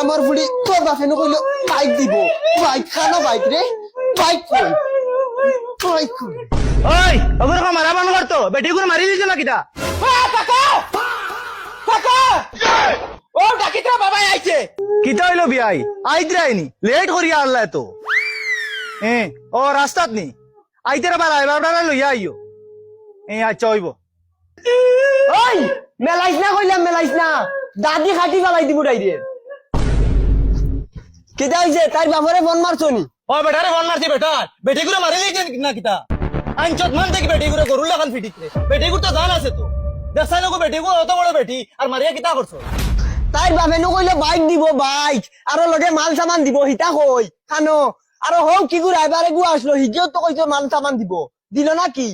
আমার বুড়ি তোর বাপে কইল বাইক দিব বাইক খানো বাইক রে বাইক কই বাইক কই ওই ওগুলো কা মারা বান করতো বেটি গুলো মারি দিছ না কিটা কাকা কাকা ও ডাকিতা বাবা আইছে কিটা হইলো বিয়াই আইদ্রাইনি লেট করিয়া আল্লাহ তো ও রাস্তাত নি আইতেরা বালা এবার লইয়া আইও আচ্ছা হইব ওই মেলাইছ না কইলাম মেলাইছ না দাদি খাটি ফালাই দিব ডাইরে কেটা হইছে তাই বাপরে ফোন মারছনি ও বেটারে ফোন মারছি বেটার বেটি গুলো মারি দিছ না কিটা আইনচত মান থেকে বেটি গুলো গরুর লাগান ফিটিছে বেটি গুলো তো জান আছে তো দেখাই লোক বেটি গুলো অত বড় বেটি আর মারিয়া কিটা করছো তাই বাপে কইলে বাইক দিব বাইক আর লগে মাল সামান দিব হিতা কই খানো আর হোক কি গুড় এবারে গু আসলো হিজেও তো কইছো মাল সামান দিব দিল না কি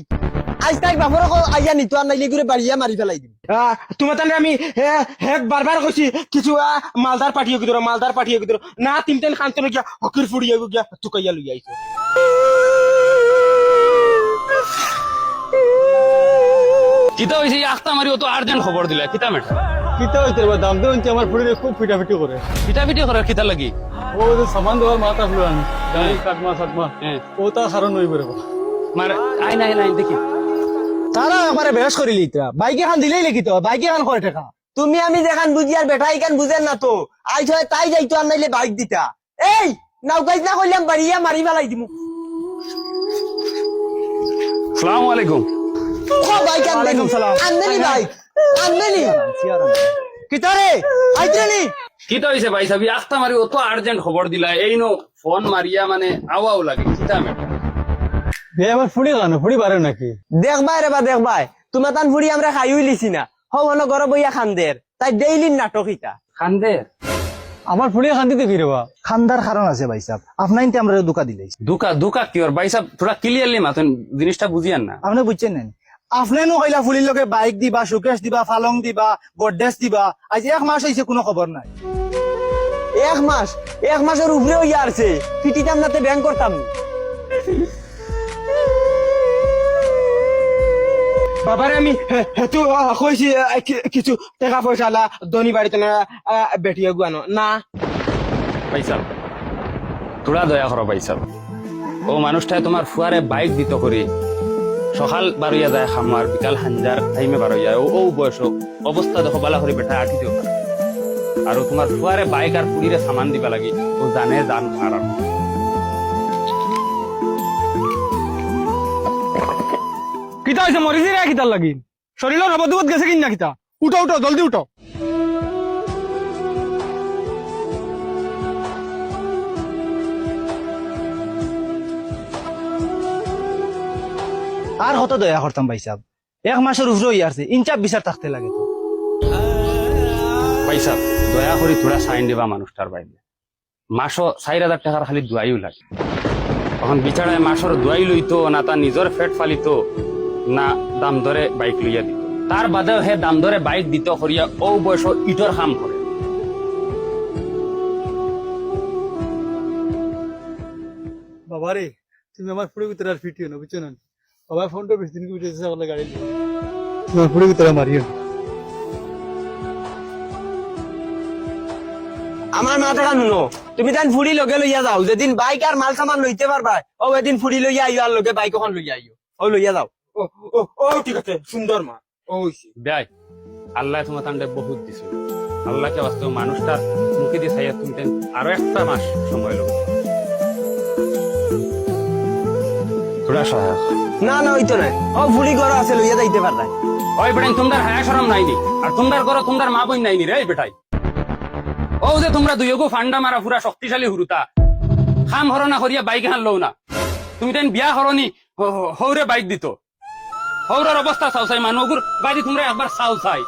আজ তাই বাপরে আইয়া নিতো আর নাইলে গুড়ে বাড়িয়া মারি ফেলাই দিব তোমার তাহলে আমি হেক বারবার কইছি কিছু মালদার পাঠিয়ে গিয়ে মালদার পাঠিয়ে গিয়ে না তিনটেন খানতে গিয়া হকির ফুড়িয়ে গিয়া তুকাইয়া লই আইছে কিতা হইছে আখতা মারিও তো আর্জেন্ট খবর দিলা কিতা মেটা কিতা হইতে বা দাম দেন আমার ফুড়ে খুব ফিটাফিটি করে পিটাপিটি করার কিতা লাগি ও যে সামান দেওয়ার মাথা ফুলান গাড়ি কাটমা সাতমা ও তা কারণ হই পড়ে মানে আই নাই দেখি তারা একবারে বেহস করিলি ইতরা বাইক এখন দিলেই লিখি তো বাইক এখন করে টাকা তুমি আমি দেখান বুঝি আর বেটা ইকান বুঝেন না তো আইছ হয় তাই যাইতো আর নাইলে বাইক দিতা এই নাউকাইজ না কইলাম বাড়িয়া মারি ফেলাই দিমু আসসালামু আলাইকুম ও বাইক আনবেনি ওয়ালাইকুম সালাম। আনবেনি বাইক আনবেনি কিতারে আইত্রেনি কিতা হইছে ভাই সাবি আখতা মারিও তো আর্জেন্ট খবর দিলা এই নো ফোন মারিয়া মানে আওয়াও লাগে কিতা মেটা বে আমার ফুড়ি গানো ফুড়ি পারে নাকি দেখবাই রে বা দেখবাই তোমার তান ফুড়ি আমরা খাইও লিছি না হন ঘর বইয়া খান্দের তাই ডেইলি নাটক ইটা খান্দে আমার ফুড়ি খান্দিতে কি রেবা খান্দার কারণ আছে ভাই সাহেব আপনাইতে আমরা দুকা দিলেই দুকা কি ওর ভাই সাহেব থোড়া ক্লিয়ারলি মাতেন জিনিসটা বুঝিয়ান না আপনি বুঝছেন না আপনি নো কইলা ফুলির লগে বাইক দিবা শোকেস দিবা ফালং দিবা গডরেজ দিবা আজ এক মাস হইছে কোনো খবর নাই এক মাসের উপরে হইয়া আছে ফিটিতাম নাতে ব্যাংক করতাম বাবারে আমি হেতু কইছি কিছু টাকা পয়সা লা ধনী বাড়িতে না বেটিয়ে গুয়ানো না ভাই সাহেব থোড়া দয়া করো ভাই সাহেব ও মানুষটা তোমার ফুয়ারে বাইক দিত করি সকাল বারোয়া যায় খামার বিকাল হাঞ্জার টাইমে বারোয়া ও বয়স অবস্থা দেখো বালা করে বেটা আঠি দিও আর তোমার ফুয়ারে বাইক আর পুরীরে সামান দিবা লাগি ও জানে জান আর কিতা হইছে মরিছি রে কিতার লাগি শরীরের নবদুবত গেছে কিনা কিতা উঠো উঠো জলদি উঠো আর কত দয়া করতাম ভাই সাহেব এক মাসের উপরে হইয়া আছে ইনচাপ বিচার থাকতে লাগে তো ভাই সাহেব দয়া করে থোড়া সাইন দিবা মানুষটার বাইরে মাসও 4,000 টাকার খালি দুয়াইও লাগে তখন বিচারায় মাসের দুয়াই লইতো না তার নিজের ফেট ফালিতো না দাম ধরে বাইক লইয়া দিত তার বাদেও হে দাম ধরে বাইক দিত করিয়া ও বয়স ইটর কাম করে বাবারে তুমি আমার ফুড়ি ভিতরে আর ফিটিও না বুঝছো না বাবা ফোনটা বেশি দিন উঠেছে সকলে গাড়ি নিয়ে তোমার ফুড়ি ভিতরে মারিও না আমার মা টাকা নুনো তুমি তান ফুড়ি লগে লইয়া যাও যেদিন বাইক আর মাল সামান লইতে পারবা ও এদিন ফুড়ি লইয়া আইও আর লগে বাইক ওখান লইয়া আইও ও লইয়া যাও ও ঠিক আছে সুন্দর মা ও হইছে দেয় আল্লাহ তোমার তান্ডে বহুত দিছিল আল্লাহকে বাস্তব মানুষটার মুখে দিয়ে চাইয়া তুমি আরো একটা মাস সময় লোক থোড়া সহায়ক না না হইতো না ও ফুড়ি ঘর আছে লইয়া যাইতে পারবা ওই বেটাই তোমার হায়া সরম নাইনি আর তোমার করো তোমার মা বোন নাইনি রে বেটাই ও যে তোমরা দুইগো ফান্ডা মারা পুরা শক্তিশালী হুরুতা খাম হরনা করিয়া বাইক হান লও না তুমি তেন বিয়া হরনি হৌরে বাইক দিত হৌরের অবস্থা চাও চাই মানুষগুর বাড়ি তোমরা একবার চাও চাই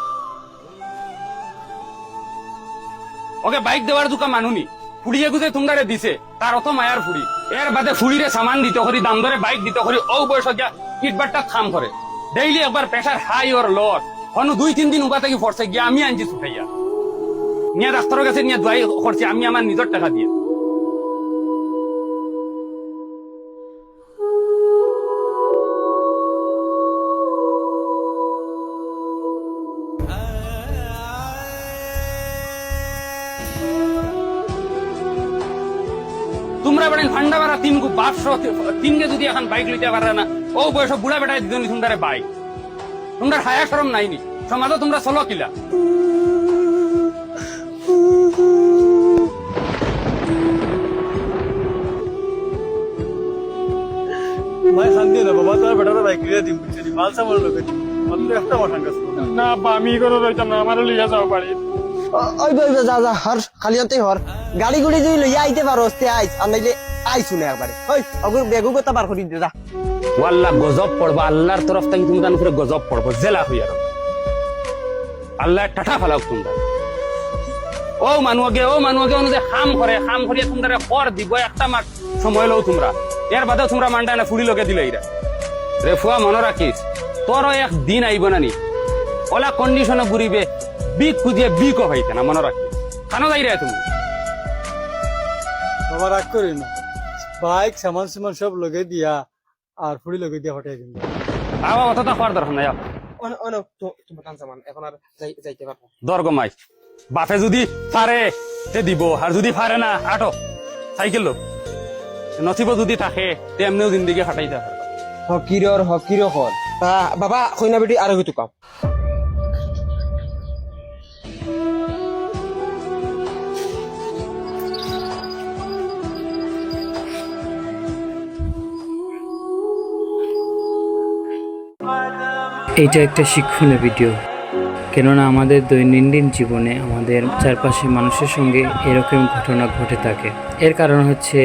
ওকে বাইক দেওয়ার দুকা মানুনি ফুড়িয়ে গুজে তোমরা দিছে তার অত মায়ার ফুড়ি এর বাদে ফুড়িরে সামান দিত করি দাম ধরে বাইক দিত করি ও বয়স গিয়া ইটবারটা খাম করে ডেইলি একবার প্রেশার হাই ওর লট হনু 2-3 দিন উগা থেকে ফরছে গিয়া আমি আনছি ছুটাইয়া নিয়ে ডাক্তারের কাছে নিয়ে দোয়াই করছি আমি আমার নিজের টাকা দিয়ে তোমরা বারা তিনগু বাপশো তিনকে যদি এখন বাইক লইতে পারে না ও বয়স বুড়া বেটায় দিদি তোমরা বাইক তোমরা হায়া শরম নাইনি সমাজও তোমরা চলো কিলা ভাই শান্তি না বাবা তোর বেটার বাইক লিয়ে দিম বুঝছিস মাল সামান লোকে মাত্র একটা মাঠান কাজ না বা আমি কোনো রইতাম না আমারও লিয়া যাও পারি ওই বই যা যা হর খালি অন্তেই হর গাড়ি গুড়ি যদি লইয়া আইতে পারো তে আইস আর নাইলে আইস শুনে একবারে ওই অগুর বেগু কথা বার করি দে যা ওয়াল্লাহ গজব পড়বো আল্লাহর তরফ থেকে তুমি তার উপরে গজব পড়বো জেলা হইয়া রো আল্লাহ ঠাঠা ফেলাও তোমরা ও মানুষকে অনুযায়ী খাম করে তোমরা কর দিব একটা মাস সময় লও তোমরা এর বাদেও তোমরা মানটা না ফুড়ি লগে দিলে এরা রে ফুয়া মনে রাখিস তোরও এক দিন আইব না নি ওলা কন্ডিশনে ঘুরিবে বিক খুঁজিয়ে বিকও হইতে না মনে রাখিস খানো যাই রে তুমি বাবা রাগ করি না বাইক সামান সামান সব লগে দিয়া আর ফুড়ি লগে দিয়া হটাই দিন আবার অতটা খাওয়ার দরকার নাই তোমার কান সামান এখন আর যাইতে পারবো দরগমাই বাপে যদি পারে তে দিব আর যদি পারে না আটো সাইকেল লো নথিব যদি থাকে তে এমনিও জিন্দিগি খাটাইতে পারবে হকিরর হল বাবা কইনা বেটি আর হইতো কাম এইটা একটা শিক্ষণীয় ভিডিও, কেননা আমাদের দৈনন্দিন জীবনে আমাদের চারপাশে মানুষের সঙ্গে এরকম ঘটনা ঘটে থাকে। এর কারণ হচ্ছে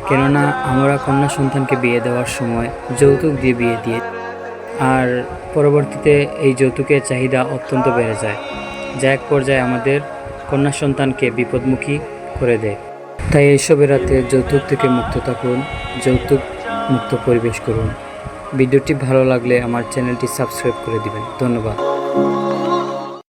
কেননা আমরা কন্যা সন্তানকে বিয়ে দেওয়ার সময় যৌতুক দিয়ে বিয়ে দিয়ে আর পরবর্তীতে এই যৌতুকের চাহিদা অত্যন্ত বেড়ে যায়, যা এক পর্যায়ে আমাদের কন্যা সন্তানকে বিপদমুখী করে দেয়। তাই এইসব এড়াতে যৌতুক থেকে মুক্ত থাকুন, যৌতুক মুক্ত পরিবেশ করুন। ভিডিওটি ভালো লাগলে আমার চ্যানেলটি সাবস্ক্রাইব করে দিবেন। ধন্যবাদ।